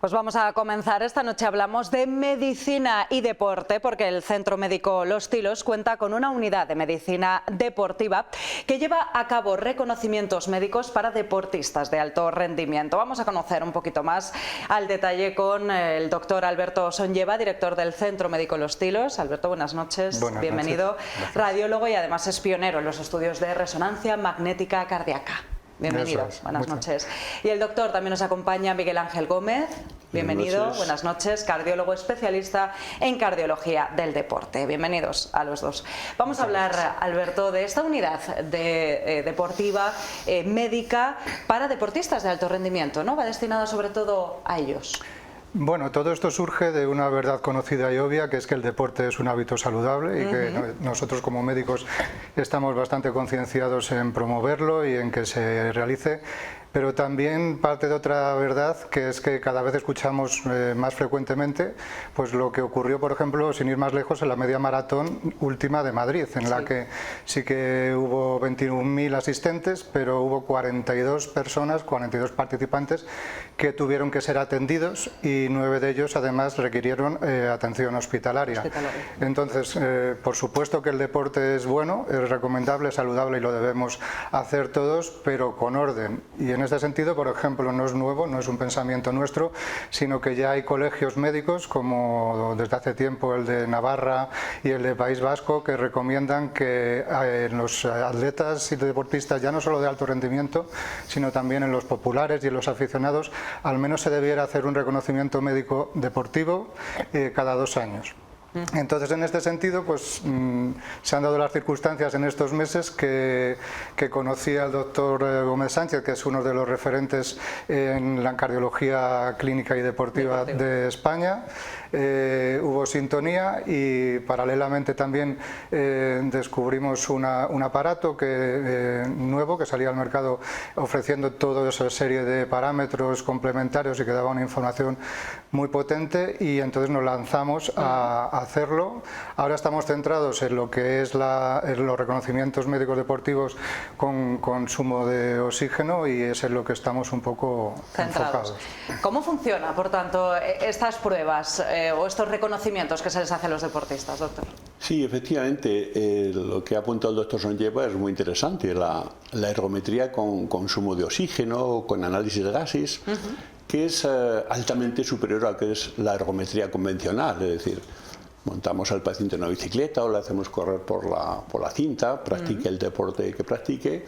Pues vamos a comenzar. Esta noche hablamos de medicina y deporte porque el Centro Médico Los Tilos cuenta con una unidad de medicina deportiva que lleva a cabo reconocimientos médicos para deportistas de alto rendimiento. Vamos a conocer un poquito más al detalle con el doctor Alberto Sonlleva, director del Centro Médico Los Tilos. Alberto, buenas noches. Bienvenido. Radiólogo y además es pionero en los estudios de resonancia magnética cardíaca. Bienvenido, buenas noches. Y el doctor también nos acompaña, Miguel Ángel Gómez. Bienvenido, buenas noches, cardiólogo especialista en cardiología del deporte. Bienvenidos a los dos. Vamos a hablar, Alberto, de esta unidad deportiva médica para deportistas de alto rendimiento, ¿no? Va destinada sobre todo a ellos. Bueno, todo esto surge de una verdad conocida y obvia, que es que el deporte es un hábito saludable y que nosotros como médicos estamos bastante concienciados en promoverlo y en que se realice. Pero también parte de otra verdad, que es que cada vez escuchamos más frecuentemente pues lo que ocurrió, por ejemplo, sin ir más lejos, en la media maratón última de Madrid, en la que sí que hubo 21.000 asistentes, pero hubo 42 personas, 42 participantes que tuvieron que ser atendidos y 9 de ellos además requirieron atención hospitalaria. Entonces, por supuesto que el deporte es bueno, es recomendable, es saludable y lo debemos hacer todos, pero con orden. Y en este sentido, por ejemplo, no es nuevo, no es un pensamiento nuestro, sino que ya hay colegios médicos, como desde hace tiempo el de Navarra y el de País Vasco, que recomiendan que en los atletas y deportistas, ya no solo de alto rendimiento, sino también en los populares y en los aficionados, al menos se debiera hacer un reconocimiento médico deportivo cada 2 años. Entonces, en este sentido, pues se han dado las circunstancias en estos meses que conocí al doctor Gómez Sánchez, que es uno de los referentes en la cardiología clínica y deportiva de España. Hubo sintonía y paralelamente también descubrimos un aparato nuevo que salía al mercado ofreciendo toda esa serie de parámetros complementarios y que daba una información muy potente, y entonces nos lanzamos a hacerlo. Ahora estamos centrados en lo que es en los reconocimientos médicos deportivos con consumo de oxígeno, y es en lo que estamos un poco enfocados. ¿Cómo funciona, por tanto, estas pruebas o estos reconocimientos que se les hace a los deportistas, doctor? Sí, efectivamente, lo que ha apuntado el doctor Sonlleva es muy interesante. La ergometría con consumo de oxígeno, con análisis de gases, que es altamente superior a lo que es la ergometría convencional, es decir, montamos al paciente en una bicicleta o le hacemos correr por la cinta, practique el deporte que practique,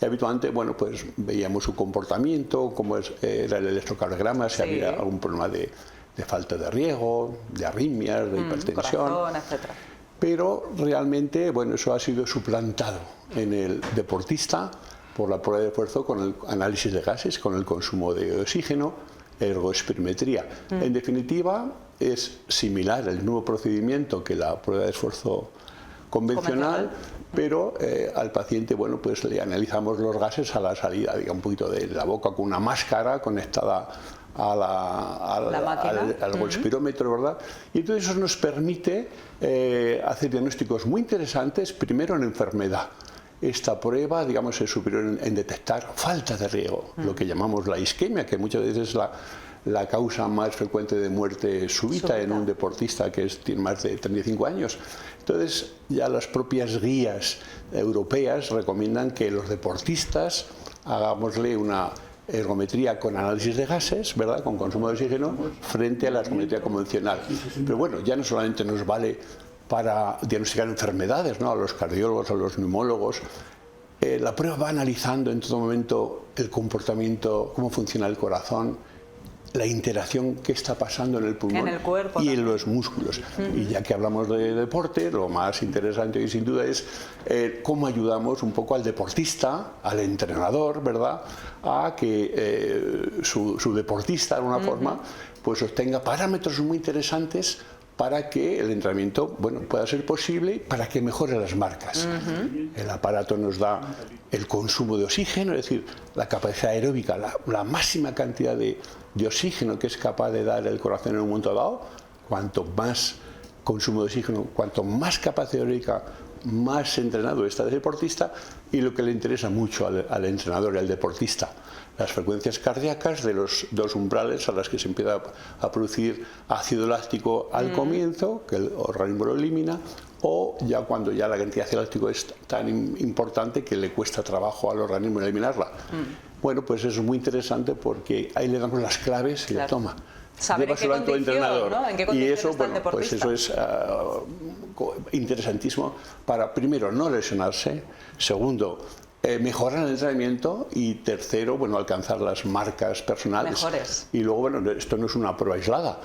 y habitualmente, bueno, pues veíamos su comportamiento, cómo era el electrocardiograma, si había algún problema de falta de riego, de arritmias, de hipertensión, corazón, etcétera. Pero realmente, bueno, eso ha sido suplantado en el deportista por la prueba de esfuerzo con el análisis de gases, con el consumo de oxígeno, ergoespirometría. En definitiva, es similar el nuevo procedimiento que la prueba de esfuerzo convencional, pero al paciente, bueno, pues le analizamos los gases a la salida, digamos, un poquito de la boca, con una máscara conectada al ergoespirómetro, ¿verdad? Y entonces eso nos permite hacer diagnósticos muy interesantes, primero en enfermedad. Esta prueba, digamos, es superior en detectar falta de riego, lo que llamamos la isquemia, que muchas veces es la causa más frecuente de muerte súbita en un deportista que tiene más de 35 años. Entonces, ya las propias guías europeas recomiendan que los deportistas hagámosle una ergometría con análisis de gases, ¿verdad?, con consumo de oxígeno, frente a la ergometría convencional. Pero bueno, ya no solamente nos vale para diagnosticar enfermedades, ¿no?, a los cardiólogos, a los neumólogos. La prueba va analizando en todo momento el comportamiento, cómo funciona el corazón, la interacción que está pasando en el pulmón, en el cuerpo, y en los músculos. Y ya que hablamos de deporte, lo más interesante hoy sin duda es cómo ayudamos un poco al deportista, al entrenador, ¿verdad?, a que su deportista, de alguna forma, pues obtenga parámetros muy interesantes para que el entrenamiento, bueno, pueda ser posible, para que mejore las marcas. El aparato nos da el consumo de oxígeno, es decir, la capacidad aeróbica, la máxima cantidad de oxígeno que es capaz de dar el corazón en un momento dado. Cuanto más consumo de oxígeno, cuanto más capacidad aeróbica, más entrenado está el deportista, y lo que le interesa mucho al entrenador y al deportista, las frecuencias cardíacas de los dos umbrales a las que se empieza a producir ácido láctico al comienzo, que el organismo lo elimina, o ya cuando ya la cantidad de ácido láctico es tan importante que le cuesta trabajo al organismo eliminarla. Bueno, pues eso es muy interesante porque ahí le damos las claves y le toma. Saber en qué condición, ¿no? ¿En qué Y eso, está el bueno, pues deportista? eso es interesantísimo para, primero, no lesionarse, segundo, mejorar el entrenamiento y tercero, bueno, alcanzar las marcas personales. Mejores. Y luego, bueno, esto no es una prueba aislada.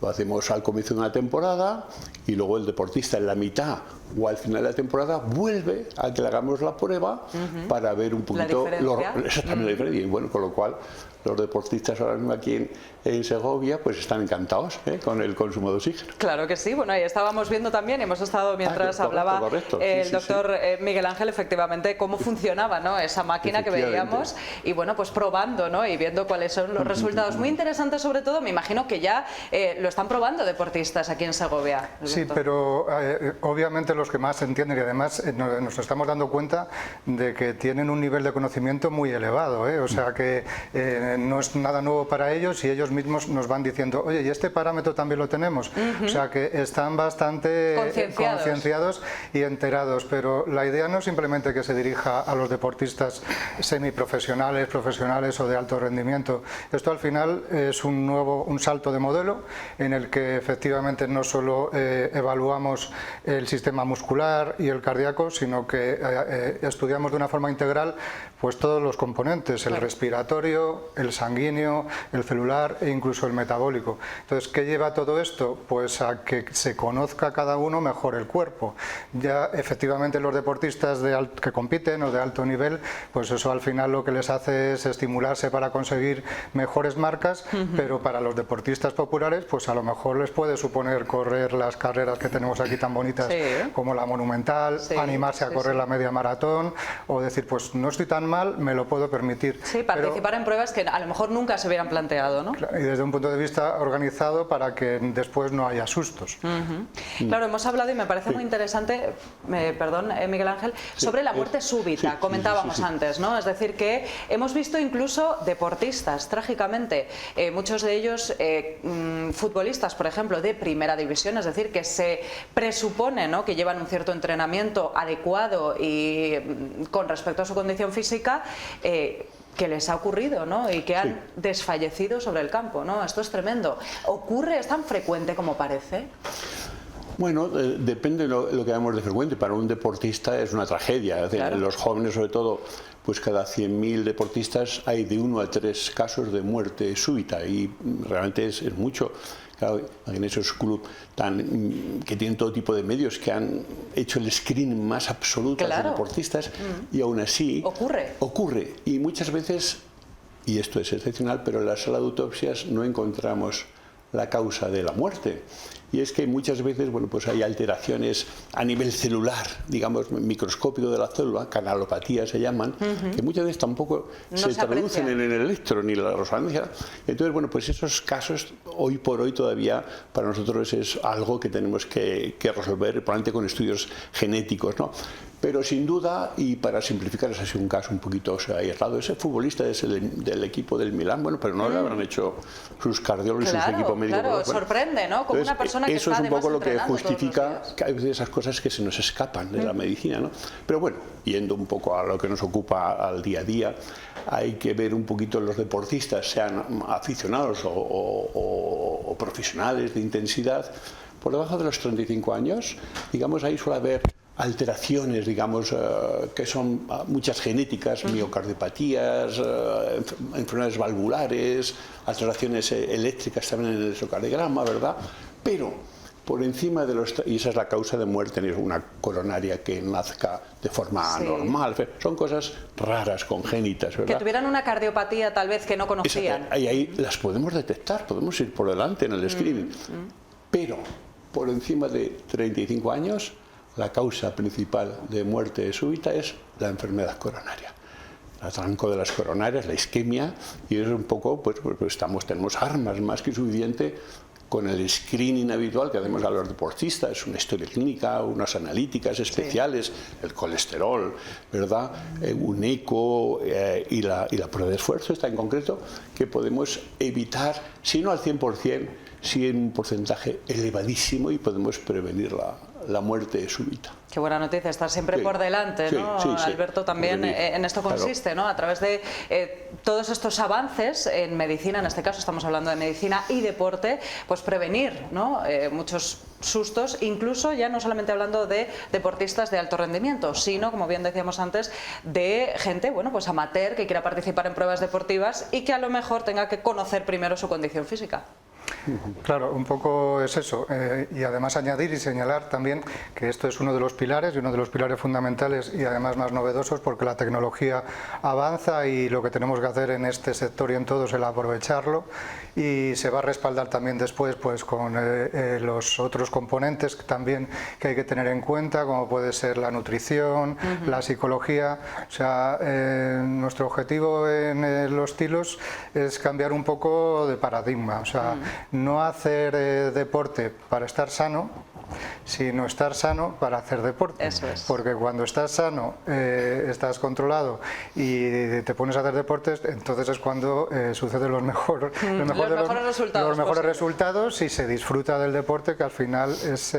Lo hacemos al comienzo de una temporada y luego el deportista en la mitad o al final de la temporada vuelve a que le hagamos la prueba para ver un poquito exactamente la diferencia. Y bueno, con lo cual los deportistas ahora mismo aquí en Segovia pues están encantados con el consumo de oxígeno. Claro que sí, bueno, ahí estábamos viendo también, hemos estado mientras hablaba el doctor Miguel Ángel, efectivamente, cómo funcionaba, ¿no?, esa máquina que veíamos y bueno, pues probando, ¿no?, y viendo cuáles son los resultados. Muy interesantes, sobre todo, me imagino que ya lo están probando deportistas aquí en Segovia. Sí, pero obviamente los que más entienden, y además nos estamos dando cuenta de que tienen un nivel de conocimiento muy elevado, o sea que no es nada nuevo para ellos y ellos mismos nos van diciendo, oye, ¿y este parámetro también lo tenemos? O sea que están bastante concienciados y enterados, pero la idea no es simplemente que se dirija a los deportistas semiprofesionales, profesionales o de alto rendimiento. Esto al final es un salto de modelo en el que efectivamente no solo evaluamos el sistema muscular y el cardíaco, sino que estudiamos de una forma integral pues todos los componentes, el respiratorio, el sanguíneo, el celular e incluso el metabólico. Entonces, ¿qué lleva todo esto? Pues a que se conozca cada uno mejor el cuerpo. Ya efectivamente los deportistas que compiten o de alto nivel, pues eso al final lo que les hace es estimularse para conseguir mejores marcas, pero para los deportistas populares, pues a lo mejor les puede suponer correr las carreras que tenemos aquí tan bonitas como la Monumental, animarse a correr la media maratón o decir, pues no estoy tan mal, me lo puedo permitir. Sí, participar en pruebas que a lo mejor nunca se hubieran planteado, ¿no? Y desde un punto de vista organizado para que después no haya sustos. Claro, hemos hablado y me parece muy interesante, perdón, Miguel Ángel, sobre la muerte súbita, comentábamos antes, ¿no? Es decir, que hemos visto incluso deportistas, trágicamente, muchos de ellos futbolistas, por ejemplo, de primera división, es decir, que se presupone, ¿no?, que llevan un cierto entrenamiento adecuado y con respecto a su condición física, que les ha ocurrido, ¿no?, y que han desfallecido sobre el campo, ¿no? Esto es tremendo. ¿Ocurre? ¿Es tan frecuente como parece? Bueno, depende de lo que llamamos de frecuente. Para un deportista es una tragedia. Es decir, los jóvenes, sobre todo, pues cada 100.000 deportistas hay de 1 a 3 casos de muerte súbita y realmente es mucho. Claro, en esos clubes que tienen todo tipo de medios, que han hecho el screening más absoluto a los deportistas y aún así ocurre. Y muchas veces, y esto es excepcional, pero en la sala de autopsias no encontramos la causa de la muerte. Y es que muchas veces, bueno, pues hay alteraciones a nivel celular, digamos, microscópico de la célula, canalopatía se llaman, que muchas veces tampoco se traducen en el electro ni la resonancia. Entonces, bueno, pues esos casos hoy por hoy todavía para nosotros es algo que tenemos que resolver, probablemente con estudios genéticos, ¿no? Pero sin duda, y para simplificar, es así un caso un poquito aislado, ese futbolista es del equipo del Milán, bueno, pero no le habrán hecho sus cardiólogos y su equipo médico. Claro, sorprende, ¿no? Como una persona que eso está es un poco lo que justifica que que hay veces esas cosas que se nos escapan de la medicina, ¿no? Pero bueno, yendo un poco a lo que nos ocupa al día a día, hay que ver un poquito los deportistas, sean aficionados o profesionales de intensidad, por debajo de los 35 años, digamos, ahí suele haber alteraciones, digamos, que son muchas genéticas, miocardiopatías, enfermedades valvulares, alteraciones eléctricas también en el electrocardiograma, ¿verdad? Pero por encima de y esa es la causa de muerte, ni una coronaria que nazca de forma normal, son cosas raras, congénitas, ¿verdad? Que tuvieran una cardiopatía tal vez que no conocían. Y ahí las podemos detectar, podemos ir por delante en el screening, pero por encima de 35 años, la causa principal de muerte súbita es la enfermedad coronaria. El arranco de las coronarias, la isquemia, y es un poco, pues tenemos armas más que suficiente con el screening habitual que hacemos a los deportistas, una historia clínica, unas analíticas especiales, el colesterol, ¿verdad? Un eco y la prueba de esfuerzo, está en concreto, que podemos evitar, si no al 100%, sí en un porcentaje elevadísimo, y podemos prevenir la muerte súbita. Qué buena noticia, estar siempre por delante, ¿no? Sí, Alberto, también en esto consiste, ¿no? A través de todos estos avances en medicina, en este caso estamos hablando de medicina y deporte, pues prevenir, ¿no? Muchos sustos, incluso ya no solamente hablando de deportistas de alto rendimiento, sino, como bien decíamos antes, de gente, bueno, pues amateur que quiera participar en pruebas deportivas y que a lo mejor tenga que conocer primero su condición física. Claro, un poco es eso, y además añadir y señalar también que esto es uno de los pilares, y uno de los pilares fundamentales y además más novedosos, porque la tecnología avanza y lo que tenemos que hacer en este sector y en todos es el aprovecharlo, y se va a respaldar también después pues con los otros componentes también que hay que tener en cuenta, como puede ser la nutrición, la psicología. O sea, nuestro objetivo en los tilos es cambiar un poco de paradigma, o sea, no hacer deporte para estar sano, sino estar sano para hacer deporte. Eso es. Porque cuando estás sano, estás controlado y te pones a hacer deportes, entonces es cuando suceden los mejores resultados y se disfruta del deporte, que al final es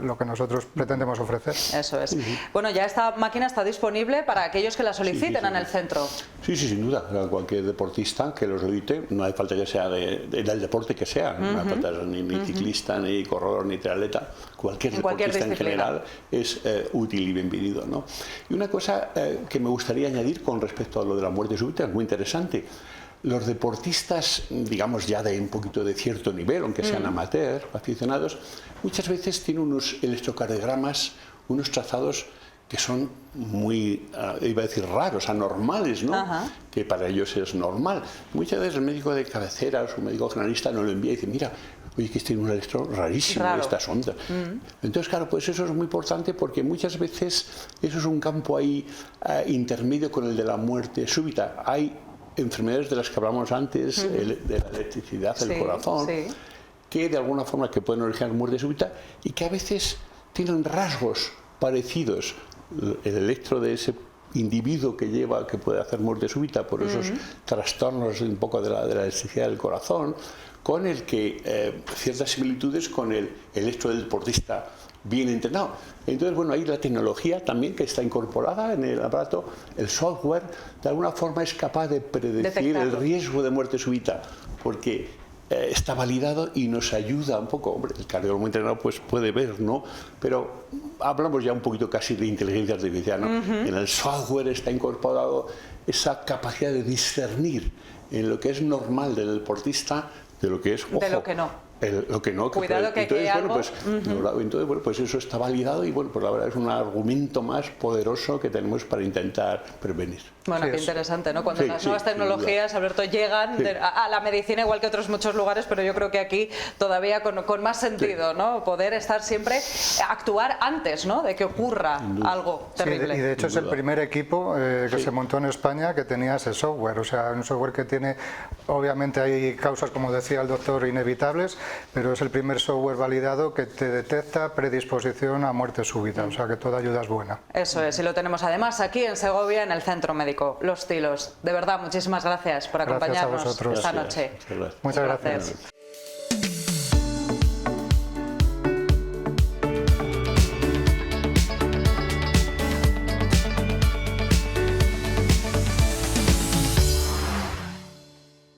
lo que nosotros pretendemos ofrecer. Eso es. Bueno, ya esta máquina está disponible para aquellos que la soliciten en el centro. Sí, sin duda. Cualquier deportista que lo solicite, no hay falta que sea del deporte que sea, no hay falta ni ciclista, ni corredor, ni triatleta. Cualquier deportista en general es útil y bienvenido, ¿no? Y una cosa que me gustaría añadir con respecto a lo de la muerte súbita, es muy interesante. Los deportistas, digamos ya de un poquito de cierto nivel, aunque sean amateur, aficionados, muchas veces tienen unos electrocardiogramas, unos trazados que son muy, iba a decir raros, anormales, ¿no? Que para ellos es normal. Muchas veces el médico de cabecera o su médico generalista nos lo envía y dice, mira, oye, que tiene un electro rarísimo estas ondas. Entonces, claro, pues eso es muy importante, porque muchas veces eso es un campo ahí intermedio con el de la muerte súbita. Hay enfermedades de las que hablamos antes, de la electricidad del corazón, que de alguna forma que pueden originar muerte súbita y que a veces tienen rasgos parecidos. El electro de ese individuo que puede hacer muerte súbita por esos trastornos un poco de la electricidad del corazón, con el que ciertas similitudes con el electro del deportista bien entrenado. Entonces, bueno, ahí la tecnología también que está incorporada en el aparato, el software, de alguna forma es capaz de predecir el riesgo de muerte súbita, porque está validado y nos ayuda un poco. Hombre, el cardiólogo muy entrenado pues puede ver, ¿no? Pero hablamos ya un poquito casi de inteligencia artificial, ¿no? En el software está incorporado esa capacidad de discernir en lo que es normal del deportista de lo que es, ojo, de lo que no. Lo que no. Cuidado que entonces, hay algo. Entonces, bueno, pues eso está validado y bueno, pues la verdad es un argumento más poderoso que tenemos para intentar prevenir. Bueno, qué interesante, ¿no? Cuando las nuevas tecnologías, Alberto, llegan a la medicina, igual que otros muchos lugares, pero yo creo que aquí todavía con más sentido, ¿no? Poder estar siempre, actuar antes, ¿no? De que ocurra algo terrible. Y de hecho es el primer equipo que se montó en España que tenía ese software, o sea, un software que tiene, obviamente hay causas, como decía el doctor, inevitables, pero es el primer software validado que te detecta predisposición a muerte súbita, o sea que toda ayuda es buena. Eso es, y lo tenemos además aquí en Segovia, en el Centro Médico Los Tilos. De verdad, muchísimas gracias por acompañarnos esta noche. Muchas gracias.